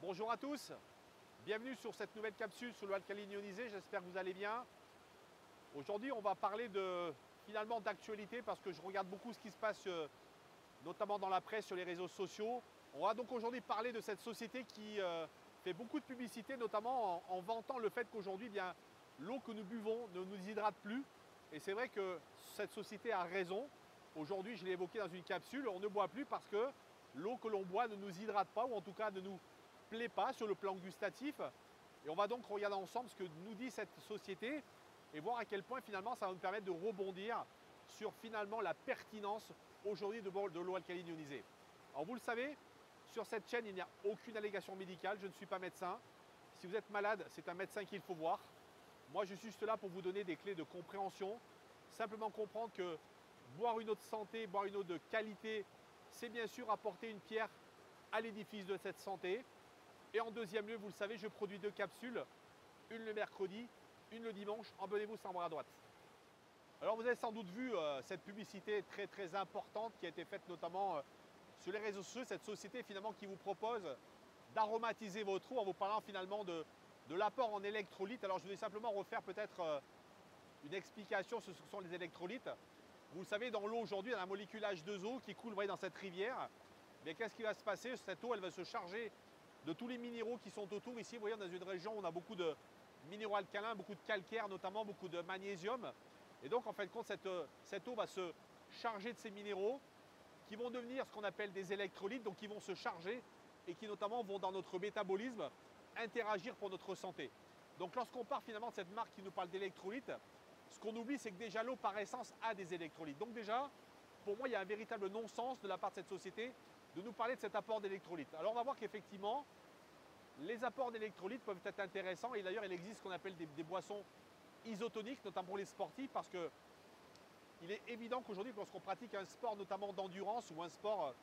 Bonjour à tous, bienvenue sur cette nouvelle capsule sur l'eau alcaline ionisée, j'espère que vous allez bien. Aujourd'hui on va parler finalement d'actualité parce que je regarde beaucoup ce qui se passe notamment dans la presse, sur les réseaux sociaux. On va donc aujourd'hui parler de cette société qui fait beaucoup de publicité, notamment en vantant le fait qu'aujourd'hui l'eau que nous buvons ne nous hydrate plus. Et c'est vrai que cette société a raison. Aujourd'hui, je l'ai évoqué dans une capsule, on ne boit plus parce que l'eau que l'on boit ne nous hydrate pas, ou en tout cas ne nous plaît pas sur le plan gustatif. Et on va donc regarder ensemble ce que nous dit cette société et voir à quel point finalement ça va nous permettre de rebondir sur finalement la pertinence aujourd'hui de l'eau alcaline ionisée. Alors vous le savez, sur cette chaîne, il n'y a aucune allégation médicale, je ne suis pas médecin. Si vous êtes malade, c'est un médecin qu'il faut voir. Moi, je suis juste là pour vous donner des clés de compréhension. Simplement comprendre que boire une eau de santé, boire une eau de qualité, c'est bien sûr apporter une pierre à l'édifice de cette santé. Et en deuxième lieu, vous le savez, je produis 2 capsules, une le mercredi, une le dimanche. Abonnez-vous sans bras à droite. Alors vous avez sans doute vu cette publicité très importante qui a été faite notamment sur les réseaux sociaux, cette société finalement qui vous propose d'aromatiser votre eau en vous parlant finalement de l'apport en électrolytes. Alors je vais simplement refaire peut-être une explication sur ce que sont les électrolytes. Vous le savez, dans l'eau aujourd'hui, il y a un molécule H2O qui coule, vous voyez, dans cette rivière. Mais qu'est-ce qui va se passer? Cette eau, elle va se charger de tous les minéraux qui sont autour. Ici, vous voyez, dans une région où on a beaucoup de minéraux alcalins, beaucoup de calcaire notamment, beaucoup de magnésium. Et donc, en fin de compte, cette eau va se charger de ces minéraux qui vont devenir ce qu'on appelle des électrolytes, donc qui vont se charger et qui notamment vont dans notre métabolisme interagir pour notre santé. Donc lorsqu'on part finalement de cette marque qui nous parle d'électrolytes, ce qu'on oublie, c'est que déjà l'eau par essence a des électrolytes. Donc déjà, pour moi, il y a un véritable non-sens de la part de cette société de nous parler de cet apport d'électrolytes. Alors on va voir qu'effectivement, les apports d'électrolytes peuvent être intéressants et d'ailleurs il existe ce qu'on appelle des boissons isotoniques, notamment pour les sportifs, parce que il est évident qu'aujourd'hui, lorsqu'on pratique un sport notamment d'endurance ou un sport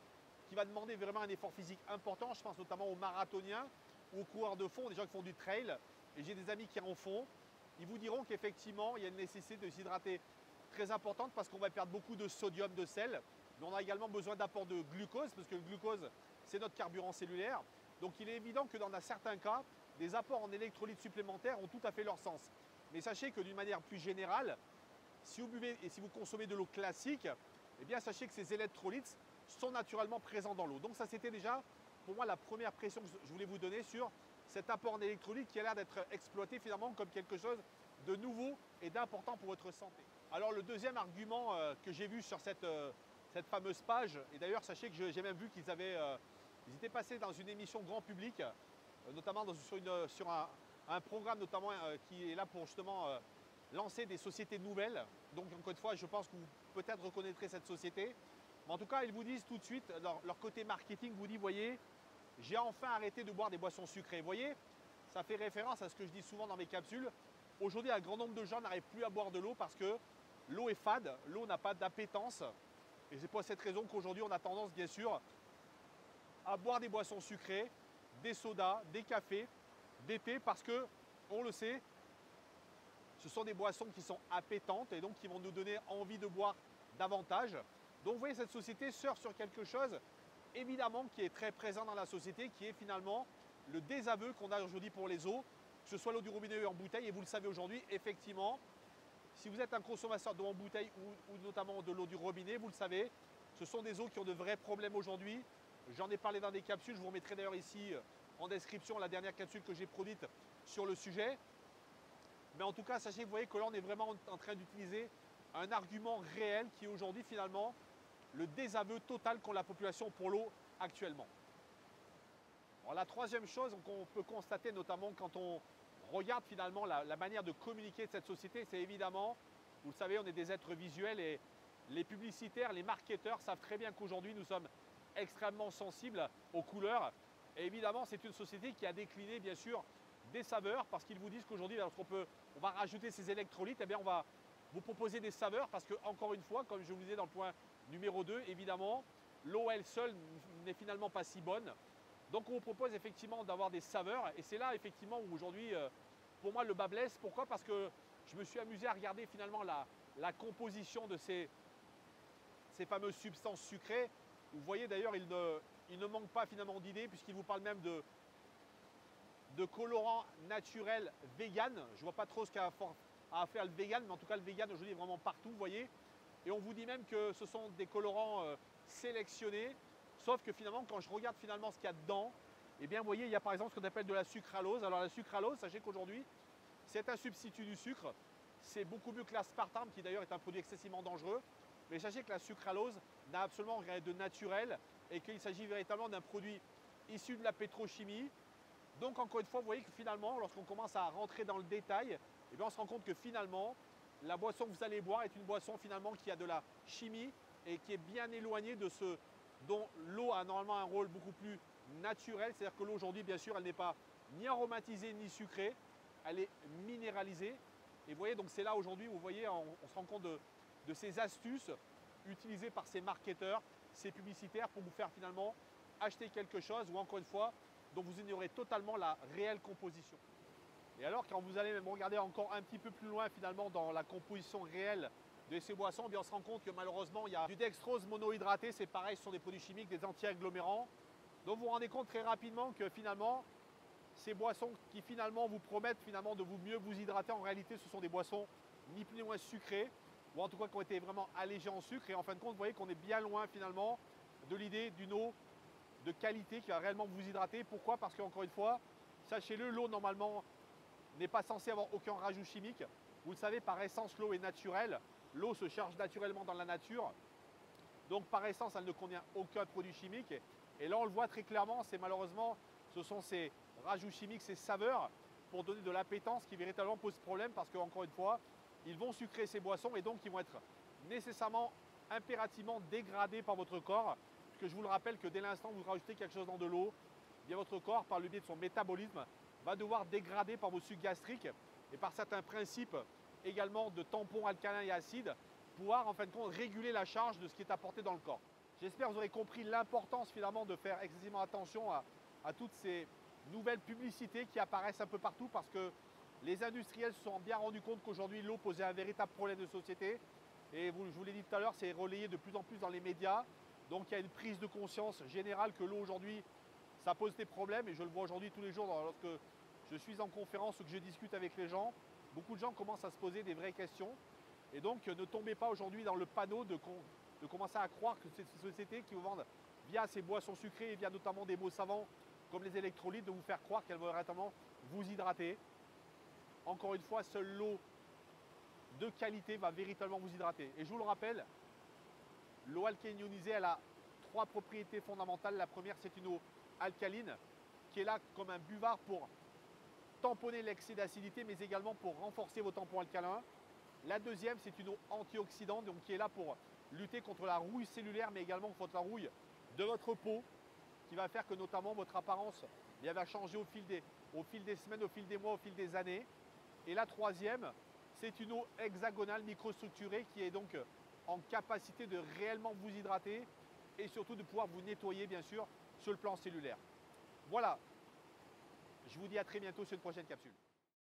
qui va demander vraiment un effort physique important, je pense notamment aux marathoniens ou aux coureurs de fond, des gens qui font du trail, et j'ai des amis qui en font, ils vous diront qu'effectivement, il y a une nécessité de s'hydrater très importante parce qu'on va perdre beaucoup de sodium, de sel, mais on a également besoin d'apport de glucose, parce que le glucose, c'est notre carburant cellulaire. Donc il est évident que dans certains cas, des apports en électrolytes supplémentaires ont tout à fait leur sens. Mais sachez que d'une manière plus générale, si vous buvez et si vous consommez de l'eau classique, eh bien sachez que ces électrolytes sont naturellement présents dans l'eau. Donc ça, c'était déjà pour moi la première pression que je voulais vous donner sur cet apport en électrolytes qui a l'air d'être exploité finalement comme quelque chose de nouveau et d'important pour votre santé. Alors le deuxième argument que j'ai vu sur cette fameuse page, et d'ailleurs sachez que j'ai même vu qu'ils étaient passés dans une émission grand public, notamment sur un programme notamment qui est là pour justement lancer des sociétés nouvelles. Donc encore une fois, je pense que vous peut-être reconnaîtrez cette société. Mais en tout cas, ils vous disent tout de suite, leur côté marketing vous dit, voyez, j'ai enfin arrêté de boire des boissons sucrées. Vous voyez, ça fait référence à ce que je dis souvent dans mes capsules. Aujourd'hui, un grand nombre de gens n'arrivent plus à boire de l'eau parce que l'eau est fade, l'eau n'a pas d'appétence. Et c'est pour cette raison qu'aujourd'hui, on a tendance, bien sûr, à boire des boissons sucrées, des sodas, des cafés, des thés, parce que, on le sait, ce sont des boissons qui sont appétantes et donc qui vont nous donner envie de boire davantage. Donc vous voyez, cette société surfe sur quelque chose, évidemment, qui est très présent dans la société, qui est finalement le désaveu qu'on a aujourd'hui pour les eaux, que ce soit l'eau du robinet ou en bouteille. Et vous le savez aujourd'hui, effectivement, si vous êtes un consommateur d'eau en bouteille ou notamment de l'eau du robinet, vous le savez, ce sont des eaux qui ont de vrais problèmes aujourd'hui. J'en ai parlé dans des capsules, je vous remettrai d'ailleurs ici en description la dernière capsule que j'ai produite sur le sujet. Mais en tout cas, sachez que vous voyez que là, on est vraiment en train d'utiliser un argument réel qui est aujourd'hui finalement le désaveu total qu'ont la population pour l'eau actuellement. Alors, la troisième chose qu'on peut constater, notamment quand on regarde finalement la manière de communiquer de cette société, c'est évidemment, vous le savez, on est des êtres visuels et les publicitaires, les marketeurs savent très bien qu'aujourd'hui, nous sommes extrêmement sensibles aux couleurs. Et évidemment, c'est une société qui a décliné, bien sûr, des saveurs parce qu'ils vous disent qu'aujourd'hui, lorsqu'on va rajouter ces électrolytes, eh bien, on va vous proposer des saveurs parce que, encore une fois, comme je vous disais dans le point numéro 2, évidemment, l'eau elle seule n'est finalement pas si bonne. Donc on vous propose effectivement d'avoir des saveurs et c'est là effectivement où aujourd'hui, pour moi, le bas blesse. Pourquoi? Parce que je me suis amusé à regarder finalement la composition de ces fameuses substances sucrées. Vous voyez d'ailleurs, il ne manque pas finalement d'idées puisqu'il vous parle même de de colorant naturel vegan. Je ne vois pas trop ce qu'a à faire le vegan, mais en tout cas le vegan aujourd'hui est vraiment partout, vous voyez. Et on vous dit même que ce sont des colorants sélectionnés, sauf que finalement quand je regarde finalement ce qu'il y a dedans, eh bien vous voyez il y a par exemple ce qu'on appelle de la sucralose. Alors la sucralose, sachez qu'aujourd'hui c'est un substitut du sucre, c'est beaucoup mieux que l'aspartame qui d'ailleurs est un produit excessivement dangereux, mais sachez que la sucralose n'a absolument rien de naturel et qu'il s'agit véritablement d'un produit issu de la pétrochimie. Donc encore une fois, vous voyez que finalement, lorsqu'on commence à rentrer dans le détail, eh bien, on se rend compte que finalement, la boisson que vous allez boire est une boisson finalement qui a de la chimie et qui est bien éloignée de ce dont l'eau a normalement un rôle beaucoup plus naturel. C'est-à-dire que l'eau aujourd'hui, bien sûr, elle n'est pas ni aromatisée ni sucrée, elle est minéralisée. Et vous voyez, donc c'est là aujourd'hui où vous voyez, on se rend compte de ces astuces utilisées par ces marketeurs, ces publicitaires pour vous faire finalement acheter quelque chose ou encore une fois, dont vous ignorez totalement la réelle composition. Et alors quand vous allez même regarder encore un petit peu plus loin finalement dans la composition réelle de ces boissons, eh bien on se rend compte que malheureusement il y a du dextrose monohydraté, c'est pareil, ce sont des produits chimiques, des anti-agglomérants. Donc vous vous rendez compte très rapidement que finalement ces boissons qui finalement vous promettent finalement de vous mieux vous hydrater, en réalité ce sont des boissons ni plus ni moins sucrées, ou en tout cas qui ont été vraiment allégées en sucre. Et en fin de compte, vous voyez qu'on est bien loin finalement de l'idée d'une eau de qualité qui va réellement vous hydrater. Pourquoi? Parce qu'encore une fois, sachez-le, l'eau normalement n'est pas censée avoir aucun rajout chimique. Vous le savez, par essence, l'eau est naturelle. L'eau se charge naturellement dans la nature. Donc par essence, elle ne contient aucun produit chimique. Et là, on le voit très clairement, c'est malheureusement, ce sont ces rajouts chimiques, ces saveurs pour donner de l'appétence qui véritablement posent problème parce qu'encore une fois, ils vont sucrer ces boissons et donc ils vont être nécessairement, impérativement dégradés par votre corps. Parce que je vous le rappelle que dès l'instant où vous rajoutez quelque chose dans de l'eau, bien votre corps, par le biais de son métabolisme, va devoir dégrader par vos sucs gastriques et par certains principes également de tampons alcalins et acides, pouvoir en fin de compte réguler la charge de ce qui est apporté dans le corps. J'espère que vous aurez compris l'importance finalement de faire excessivement attention à toutes ces nouvelles publicités qui apparaissent un peu partout parce que les industriels se sont bien rendus compte qu'aujourd'hui l'eau posait un véritable problème de société. Et je vous l'ai dit tout à l'heure, c'est relayé de plus en plus dans les médias. Donc il y a une prise de conscience générale que l'eau aujourd'hui, ça pose des problèmes. Et je le vois aujourd'hui tous les jours lorsque je suis en conférence ou que je discute avec les gens. Beaucoup de gens commencent à se poser des vraies questions. Et donc ne tombez pas aujourd'hui dans le panneau de commencer à croire que c'est ces sociétés qui vous vendent via ces boissons sucrées et via notamment des mots savants comme les électrolytes, de vous faire croire qu'elles vont véritablement vous hydrater. Encore une fois, seule l'eau de qualité va véritablement vous hydrater. Et je vous le rappelle, l'eau alcaline ionisée, elle a 3 propriétés fondamentales. La première, c'est une eau alcaline qui est là comme un buvard pour tamponner l'excès d'acidité, mais également pour renforcer vos tampons alcalins. La deuxième, c'est une eau antioxydante, donc qui est là pour lutter contre la rouille cellulaire, mais également contre la rouille de votre peau, qui va faire que notamment votre apparence va changer au fil des semaines, au fil des mois, au fil des années. Et la troisième, c'est une eau hexagonale microstructurée qui est donc en capacité de réellement vous hydrater et surtout de pouvoir vous nettoyer bien sûr sur le plan cellulaire. Voilà, je vous dis à très bientôt sur une prochaine capsule.